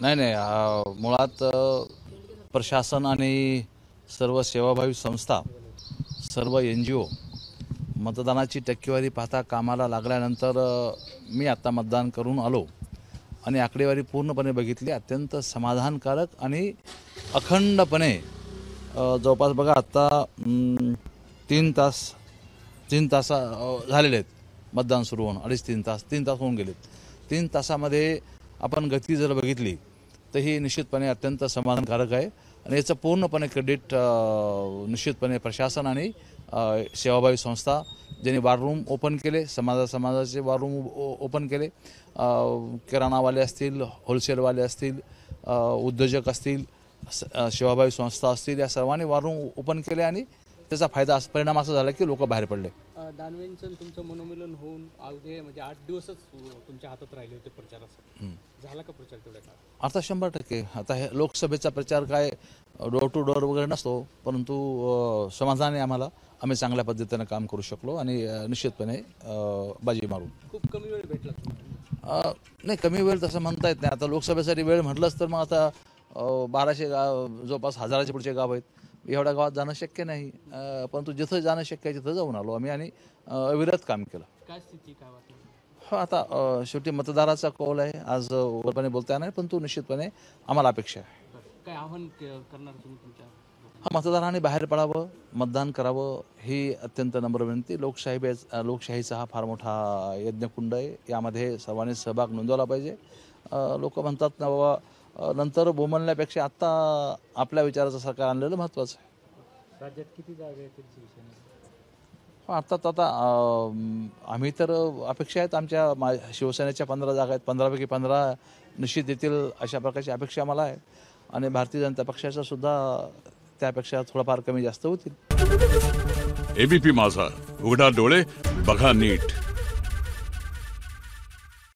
नाही नाही मुळात प्रशासन आणि सर्व सेवाभावी संस्था, सर्व NGO मतदानाची टक्केवारी पाहता कामाला लागल्यानंतर मी आता मतदान करून आलो आणि आकडेवारी पूर्णपणे बघितली. अत्यंत समाधानकारक आणि अखंडपणे जवळपास बघा आता 3 तास झालेले आहेत मतदान सुरू होऊन. 3 तास होऊन गेलेत. 3 तासामध्ये आपण गती जर बघितली तर ही निश्चितपणे अत्यंत समाधानकारक आहे आणि याचं पूर्णपणे क्रेडिट निश्चितपणे प्रशासन आणि सेवाभावी संस्था ज्यांनी वॉर रूम ओपन केले, समाजाचे वॉर रूम ओपन केले, किराणावाले असतील, होलसेलवाले असतील, उद्योजक असतील, सेवाभावी संस्था असतील, या सर्वांनी वॉर रूम ओपन केले आणि त्याचा परिणाम असा झाला की लोक बाहेर पडले. दानवेंचं तुमचं मनोमिलन होऊन अवघे म्हणजे 8 दिवसच तुमच्या हातात राहिले होते प्रचारासाठी. झाला का प्रचार तेवढ्या काळात? आता 100%. आता हे लोकसभेचा प्रचार काय डोर टू डोर वगैरे नसतो, परंतु समाधानी आम्ही चांगल्या पद्धतीने काम करू शकलो आणि निश्चितपणे बाजी मारू. खूप कमी वेळ भेटला नाही, कमी वेळ तसं म्हणता येत नाही. आता लोकसभेसाठी वेळ म्हटलंच तर मग आता 1200 गाव, जवळपास 1000च्या पुढचे गाव आहेत. एवढ्या गावात जाणं शक्य नाही, परंतु जिथं जाणं शक्य आहे तिथं जाऊन आलो आम्ही आणि अविरत काम केलं. काय स्थिती काय वाटली? हो, आता शेवटी मतदाराचा कौल आहे, आज वरपणे बोलता येणार, पण तो निश्चितपणे आम्हाला अपेक्षा आहे. काय आव्हान करणार तुम्ही तुमच्या? मतदारांनी बाहेर पडावं, मतदान करावं, ही अत्यंत नम्र विनंती. लोकशाहीचा हा फार मोठा यज्ञकुंड आहे. यामध्ये सर्वांनी सहभाग नोंदवला पाहिजे. लोक म्हणतात ना बाबा, नंतर बोंबलण्यापेक्षा आत्ता आपल्या विचाराचं सरकार आणलेलं महत्त्वाचं आहे. राज्यात किती जागा येतील शिवसेनेला? आता आम्ही तर अपेक्षा आहेत, आमच्या शिवसेनेच्या 15 जागा आहेत, 15पैकी 15 निश्चित येतील अशा प्रकारची अपेक्षा मला आहे आणि भारतीय जनता पक्षाचा सुद्धा त्यापेक्षा थोडाफार कमी जास्त होतील. ABP माझा, उघडा डोळे बघा नीट.